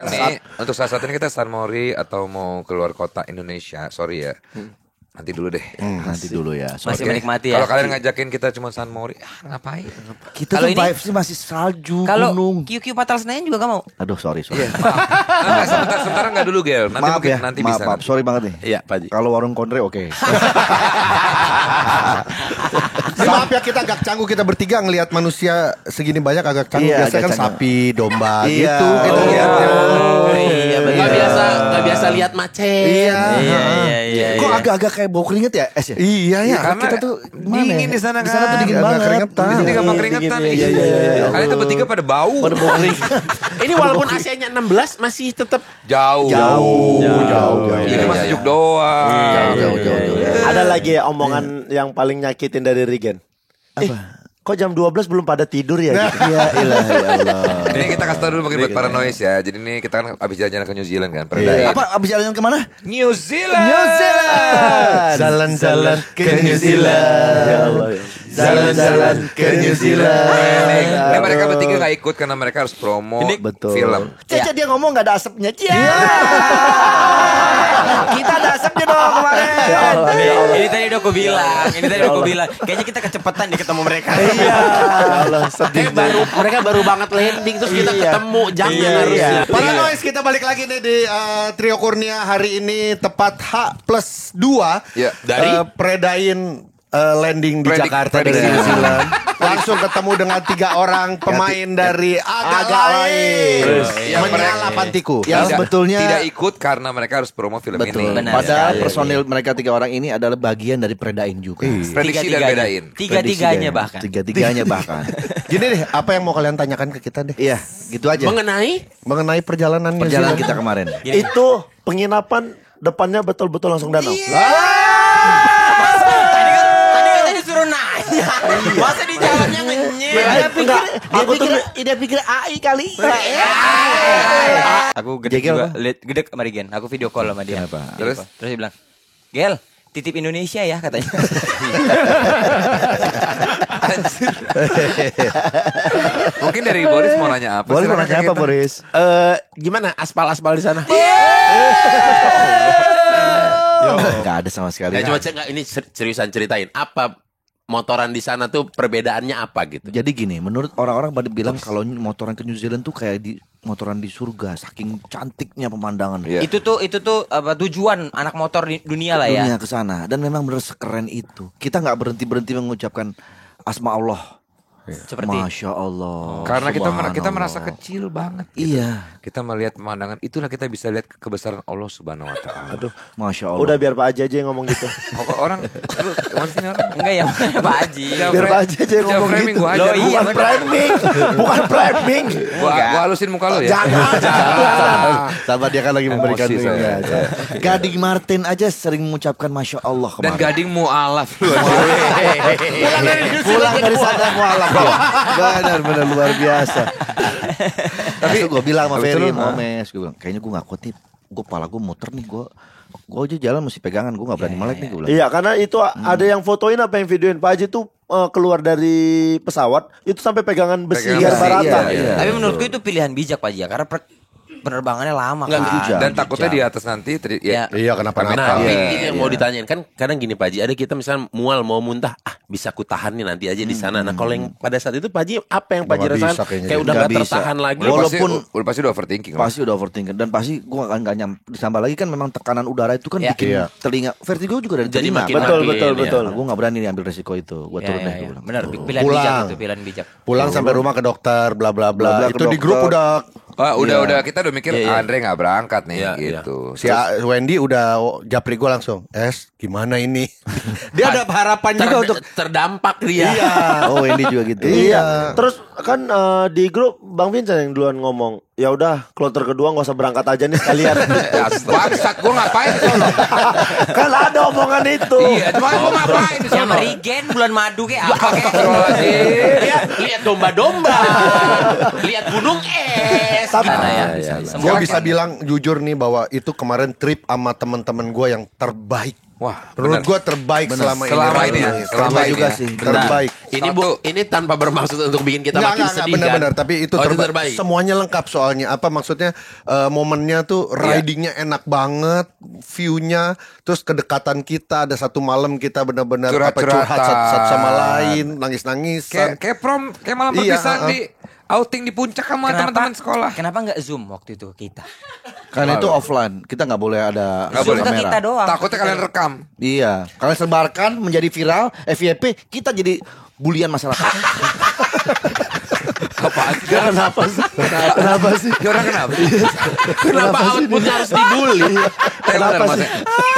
Nih, untuk saat ini kita San Mori atau mau keluar kota Indonesia, sorry ya. Nanti dulu deh. Nanti dulu ya. Masih menikmati ya. Kalau kalian ngajakin kita cuma San Mori, ngapain? Kita Kalau tuh ini- vibes-nya masih salju, Kalau gunung. QQ Patal Senayan juga gak mau. Aduh, sorry. Enggak, sebentar enggak dulu, Gel. Nanti Maaf mungkin ya, nanti maaf, bisa. sorry banget nih. Iya, Pak Haji. Kalau warung kontre oke. Maaf ya, kita agak canggung, kita bertiga ngelihat manusia segini banyak agak canggung. Iya, Biasanya agak kan canggung. sapi, domba Iya. gitu kita lihatnya. iya Nggak biasa lihat macet. Iya. Iya. Kok agak-agak kayak bau keringet ya, Es ya? Iya ya. Karena kita tuh gimana dingin ya? di sana Di sana tuh kan. dingin Nggak banget. keringetan. Di sini gampang keringetan. Iya. Kalian tuh bertiga pada bau. Ini walaupun AC-nya 16 masih tetap Jauh. Ini masih sejuk doang. Jauh. Ada lagi ya omongan yang paling nyakitin dari Regen. Kok jam 12 belum pada tidur ya? Gitu? Ya ilah ya Allah. Ini kita kasih tau dulu bagi buat para noise ya. Jadi ini kita kan abis jalan-jalan ke New Zealand kan. Perdaya. Apa abis jalan kemana? New Zealand. Jalan-jalan ke New Zealand. Ya Allah. Jalan-jalan ke New Zealand. Ini mereka bertiga gak ikut karena mereka harus promo Betul. film. Cece dia ngomong gak ada asapnya. Kita ada asapnya dong kemarin. Ini tadi udah aku bilang. Kayaknya kita kecepatan deh ketemu mereka. Ya Allah, sedih. mereka baru banget landing terus kita ketemu jamnya harusnya. Para noise, kita balik lagi nih di Trio Kurnia hari ini tepat H+2 Ya. Dari? Predain landing di Jakarta dari prediksi. New Zealand. Langsung ketemu dengan 3 orang pemain dari agak lain. Yang Menyala pantiku. Yang sebetulnya tidak ikut karena mereka harus promo film betul. ini. Benar Padahal sekali. personil mereka 3 orang ini adalah bagian dari Predain juga. Prediksi dan bedain. Tiga-tiganya bahkan. Tiga-tiganya bahkan. Gini deh, apa yang mau kalian tanyakan ke kita deh? Iya, gitu aja. Mengenai perjalanan New Perjalanan Zealand. kita kemarin. Itu penginapan depannya betul-betul langsung danau. Tadi disuruh nanya. Masa di jalannya ngenyek. Dia pikir AI kali. Aku gede Jegel juga, apa? gede sama Regen. Aku video call sama dia. Kenapa? Terus dia bilang, Gel, titip Indonesia ya katanya. Mungkin dari Boris mau nanya apa? Boris mau Silakan nanya apa, kita. Boris? Gimana aspal-aspal di sana? Enggak ada sama sekali. Ya, coba ini seriusan ceritain apa motoran di sana tuh perbedaannya apa gitu. Jadi gini, menurut orang-orang pada bilang kalau motoran ke New Zealand tuh kayak di motoran di surga, saking cantiknya pemandangan. Iya. Itu tuh apa tujuan anak motor di dunia lah ya. Dunia ke sana dan memang benar sekeren itu. Kita nggak berhenti mengucapkan asma Allah. Seperti Masya Allah. Karena kita Subhanallah. merasa kecil banget. Gitu. Iya. Kita melihat pemandangan itulah kita bisa lihat kebesaran Allah Subhanahu Wa Taala. Aduh, Masya Allah. udah biar Pak Haji aja yang ngomong gitu. Orang lu maksudnya orang enggak ya Pak Haji. Biar Pak Haji aja yang ngomong framing gitu. gua aja. Loh, iya. Bukan framing, bukan framing. Gua halusin muka lu ya. Sabar dia kan lagi memberikan Emosi saya. dunia. Gading Martin aja sering mengucapkan Masya Allah Dan kemarin. gading mualaf lu. Pulang dari sana mualaf. Benar luar biasa. Tapi gue bilang sama Habis itu Ferry, lu, sama Mes, gue bilang kayaknya gue gak kuat nih. Gue kepala gue muter nih, gue aja jalan mesti pegangan, gue gak berani melek nih gue bilang. Iya, karena itu ada yang fotoin apa yang videoin Pak Haji tuh keluar dari pesawat itu sampai pegangan besi Pegangan biar besi, barata. iya. Tapi menurutku itu pilihan bijak Pak Haji ya, karena penerbangannya lama Nggak, kan. bijak. Dan takutnya di atas nanti Ya. Iya, kenapa-napa. Nah, Iya, ini yang mau ditanyain kan kadang gini Pak Haji, ada kita misalnya mual mau muntah, bisa ku tahan nih nanti aja di sana. Nah, kalau yang pada saat itu Pak Haji apa yang Pak Haji Nggak bisa rasakan? kayaknya. Kayak udah Nggak gak bisa. tertahan lagi. Walaupun udah pasti udah overthinking. lah. Pasti udah overthinking dan pasti gue gak nyam. Ditambah lagi kan memang tekanan udara itu kan Ya. bikin Iya. telinga vertigo juga dari Jadi telinga. makin Betul, makin, betul, ya. betul. Gue gak berani nih ambil resiko itu. Gue turun deh. Gua bilang. Benar, pilihan Pulang. bijak itu, pilihan bijak. Pulang sampai rumah ke dokter, bla bla Bla, bla, bla. ke Itu di grup dokter. udah Udah kita udah mikir Iya, iya. Andre nggak berangkat nih Iya, gitu. si Wendy udah japri gue langsung. Gimana ini? Dia ada harapan juga untuk terdampak dia. Iya. Oh ini juga gitu. Iya. Terus kan di grup Bang Vincent yang duluan ngomong, ya udah kloter kedua nggak usah berangkat aja nih sekalian. Bangsat gue ngapain di sono? Kan ada omongan itu. Iya, cuma gue ngapain di Ya sono? Marigen bulan madu kayak apa kayak. Lihat domba-domba. Lihat gunung es. Karena ya, Gue bisa bilang jujur nih bahwa itu kemarin trip sama teman-teman gue yang terbaik Wah, Menurut benar. gua terbaik selama ini. Selama ini ya, Rani. selama ini juga ya. sih. Terbaik. Ini tanpa bermaksud untuk bikin kita makin sedih kan. benar-benar, tapi itu Oh, terbaik. Semuanya lengkap soalnya. Apa maksudnya momennya tuh ridingnya enak banget, view-nya, terus kedekatan kita. Ada satu malam kita benar-benar curhat satu sama lain, nangis-nangisan. Kayak prom, kayak malam Iya, perpisahan di outing di puncak sama teman-teman sekolah. Kenapa nggak Zoom waktu itu kita? Karena itu offline, kita nggak boleh ada Nggak Zoom boleh. kan kamera. kita doang. Takutnya kalian rekam. Iya, kalian sebarkan menjadi viral, FYP, kita jadi bulian masyarakat. Apaan sih? Kenapa sih? Kenapa sih? Ya orang kenapa? Kenapa outputnya harus dibully? Kenapa sih?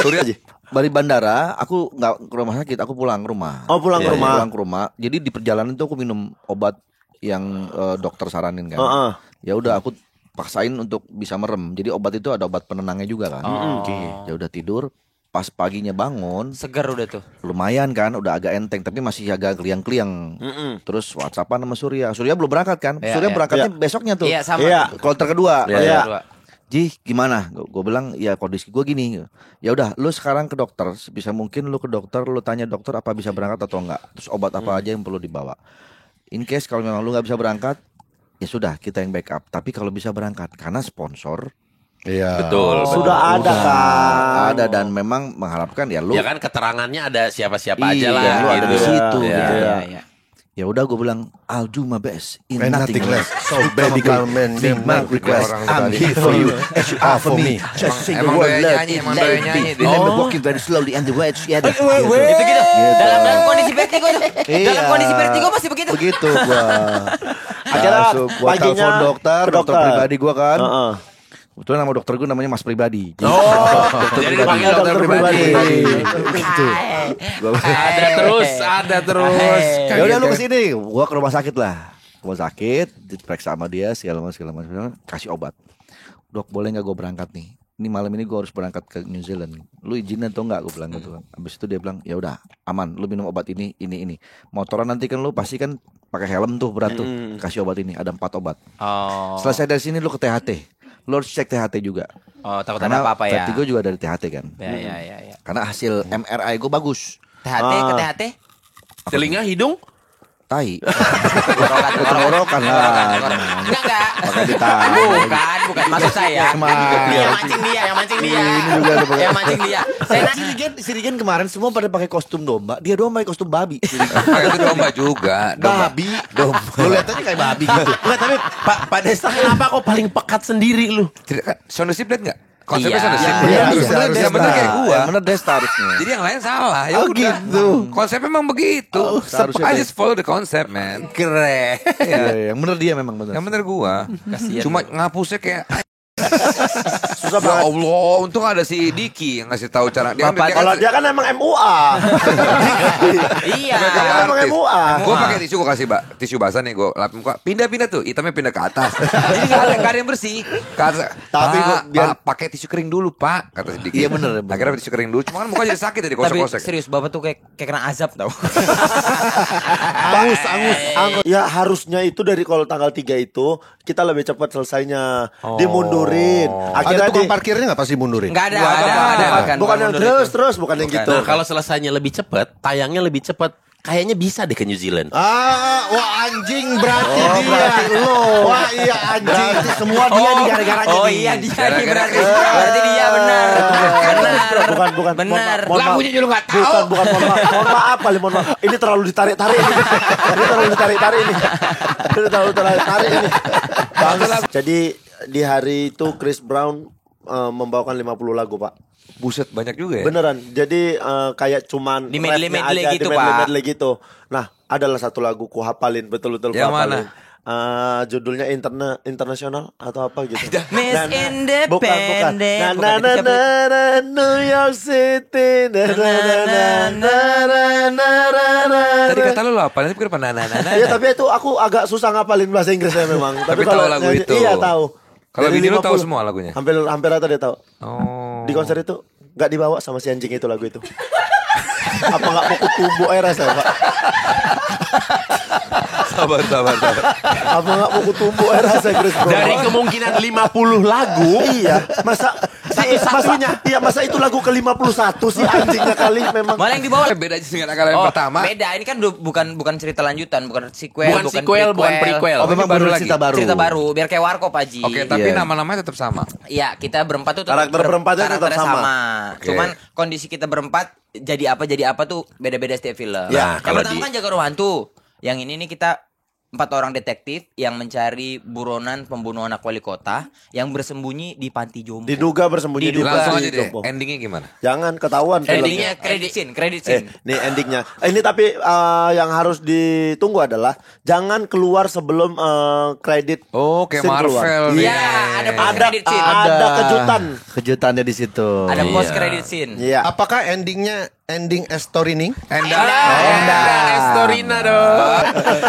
Surya Dari bandara, aku nggak ke rumah sakit, aku pulang ke rumah. Oh, pulang ke Iya, rumah. Pulang ke rumah. Jadi di perjalanan itu aku minum obat yang dokter saranin kan. Heeh. Ya udah aku paksain untuk bisa merem. Jadi obat itu ada obat penenangnya juga kan. Ya udah tidur. Pas paginya bangun, Segar udah tuh. lumayan kan, udah agak enteng tapi masih agak kliang-kliang. Terus WhatsAppan sama Surya. Surya belum berangkat kan? Iya, Surya iya. berangkatnya besoknya tuh. Iya sama. Iya. Kloter kedua. Iya. Ji, gimana? Gue bilang, ya kondisi gue gini. Ya udah, lu sekarang ke dokter. Sebisa mungkin lu ke dokter, lu tanya dokter apa bisa berangkat atau enggak. Terus obat apa aja yang perlu dibawa. In case kalau memang lu nggak bisa berangkat, ya sudah kita yang backup. Tapi kalau bisa berangkat, karena sponsor Iya. Betul. Sudah ada kan. ada dan memang mengharapkan ya lu. Ya kan keterangannya ada siapa-siapa Iya, aja lah. lu ada di gitu. situ, Iya. gitu. Iya, iya. Ya udah gue bilang, I'll do my best in And nothing nothing less. less. So baby come and Be my request. orang I'm tadi. here for you as you are for me. Just sing the emang word doyan love. nyanyi, emang doyan nyanyi. Remember walking very slowly and the way together. Gitu gitu. Dalam kondisi vertigo tuh. Iya. Dalam kondisi vertigo masih begitu. Begitu gua. Akhirnya Langsung gua paginya telepon dokter, ke dokter dokter. pribadi gua kan. Heeh. Kebetulan nama dokter gue namanya Mas Pribadi. Oh, jadi dipanggil dokter pribadi. Gitu. Ada terus. Ya udah lu kesini, gua ke rumah sakit lah. Rumah sakit, diperiksa sama dia segala macam, kasih obat. Dok, boleh nggak gue berangkat nih? Ini malam ini gue harus berangkat ke New Zealand. Lu izin atau enggak? Gue bilang gitu kan. Habis itu dia bilang, ya udah, aman. Lu minum obat ini. Motoran nanti kan lu pasti kan pakai helm tuh berat tuh. Kasih obat ini, ada 4 obat. Oh. Selesai dari sini lu ke THT. Lu harus cek THT juga. Oh, takut Karena ada apa-apa ya. vertigo juga dari THT kan. Ya. Karena hasil MRI gue bagus. THT ke THT? Telinga, hidung. Tai. Tenggorokan lah. Enggak. Pakai ditahan. Bukan maksud saya. Yang mancing dia. Ini juga ada pakai. Yang mancing dia. Saya Si Rigen kemarin semua pada pakai kostum domba. Dia doang pakai kostum babi. Itu domba juga. Domba. Babi. Lu lihat aja kayak babi gitu. Enggak, tapi Pak Desta kenapa kok paling pekat sendiri lu? Sound Sip liat nggak? Konsepnya Iya. Sound Sip. Iya, Yang bener kayak gua. Yang bener Desta harusnya. Jadi yang lain salah. Ya Oh, udah. gitu. Konsepnya memang begitu. seharusnya I kayak- just follow the concept, man. keren. Iya, yang bener dia memang bener. Yang bener gua. Cuma ngapusnya kayak Susah ya banget. Allah, untung ada si Diki yang ngasih tahu cara dia. Kalau dia kan emang MUA. Iya. Dia emang MUA. Gue pakai tisu, gue kasih tisu basah nih, gue lap muka, pindah tuh, hitamnya pindah ke atas. Jadi nggak ada yang bersih. Kata, Tapi Pak, gua biar- Pak, pakai tisu kering dulu Pak, kata si Diki. Iya, bener. Akhirnya pakai tisu kering dulu, cuma kan muka jadi sakit dari Tapi kosek-kosek. serius Bapak tuh kayak kena azab tau. Angus. Ya harusnya itu dari kalau tanggal 3 itu kita lebih cepat selesainya. Dimundurin. Ada Akhirnya tukang parkirnya nggak pasti mundurin? Enggak ada. bukan yang terus, bukan yang gitu. Nah, kalau selesainya lebih cepat, tayangnya lebih cepat, kayaknya bisa deh ke New Zealand. Wah anjing berarti dia. berarti lo. Wah iya anjing. Semua dia nih gara-garanya Oh nih. iya dia nih Gara-gara berarti. Berarti dia benar. Bukan. Benar. Lagunya juga nggak tahu. Bukan, mohon maaf kali, mohon maaf. Ini terlalu ditarik-tarik ini. Ini terlalu ditarik-tarik ini. Ini terlalu ditarik ini. Bagus. Jadi di hari itu Chris Brown membawakan 50 lagu, Pak. Buset banyak juga ya. Beneran. Jadi kayak cuman Di medley-medley rapnya aja, gitu, di Pak. medley gitu. Nah, adalah satu lagu ku hapalin betul-betul ku Yang hafalin. mana? Judulnya internasional atau apa gitu. Miss Independent. Bukan. Bukan New York City. Tadi kata lu apa? Nanti kenapa nana. Ya tapi itu aku agak susah ngapalin bahasa Inggrisnya memang. Tapi kalau tahu lagu nyanyi- itu. Iya tahu. Kalau Dari bini lu tahu 50, semua lagunya? Hampir rata dia tahu. Oh. Di konser itu nggak dibawa sama si anjing itu lagu itu. Apa nggak mau kutumbuk air saya Pak? Sabar. Apa nggak mau kutumbuk air saya Chris Brown? Dari kemungkinan 50 lagu, Iya, masa Satu-satunya. Iya, masa itu lagu ke-51 sih anjingnya kali memang. Malah yang di bawah. Beda aja dengan akal yang pertama. Beda, ini kan bukan cerita lanjutan, bukan sequel, Bukan sequel, bukan prequel. Oh, memang baru baru lagi. cerita baru. Cerita baru, biar kayak Warkop Haji. Oke, tapi Iya. nama-namanya tetap sama. Iya, kita berempat tuh tetap Karakter berempatnya tetap karakternya sama. Oke. Cuman kondisi kita berempat jadi apa tuh beda-beda setiap film. Ya, Yang kalau pertama di- kan jaga ruang hantu. Yang ini nih kita 4 orang detektif yang mencari buronan pembunuh anak wali kota yang bersembunyi di panti jompo. Diduga bersembunyi di Langsung aja panti deh. jompo. Endingnya gimana? Jangan ketahuan Endingnya filmnya. credit scene. Nih endingnya. Ini tapi yang harus ditunggu adalah jangan keluar sebelum kredit. Oh, kayak scene keluar. Marvel nih. Iya, ada post credit scene. Ada kejutan. Kejutannya di situ. Ada Iya. post credit scene. Iya. Apakah endingnya ending Estorining? Estorina dong.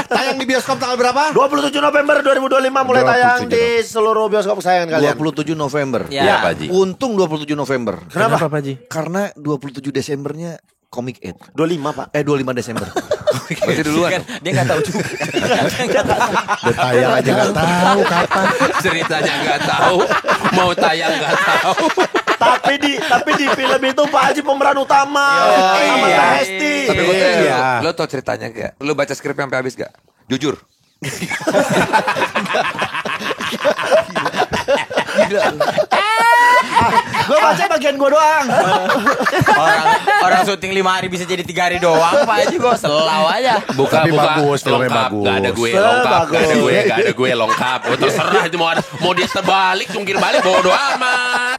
Tayang di bioskop tanggal berapa? 27 November 2025 mulai 27 tayang di seluruh bioskop kesayangan kalian. 27 November. Ya. Iya, Pak Haji. Untung 27 November. Kenapa? Pak Haji? Karena 27 Desembernya Comic 8. 25, Pak. 25 Desember. Berarti duluan. Kan, dia nggak tahu juga. Udah tayang aja nggak tahu kapan. Ceritanya nggak tahu, mau tayang nggak tahu. tapi di film itu Pak Haji pemeran utama sama iya. Teh Hesti. Tapi gue tanya, Iya. lo tau ceritanya gak? Lo baca skrip sampai habis gak? Jujur. Gue baca bagian gue doang. orang syuting 5 hari bisa jadi 3 hari doang, Pak Haji kok selau aja. Buka, Tapi buka, bagus, filmnya lengkap. bagus. Gak ada gue Filmnya lengkap, gak ada bagus. gue, gak ada gue lengkap. Oh, terserah itu mau dia terbalik, jungkir balik, bodo amat.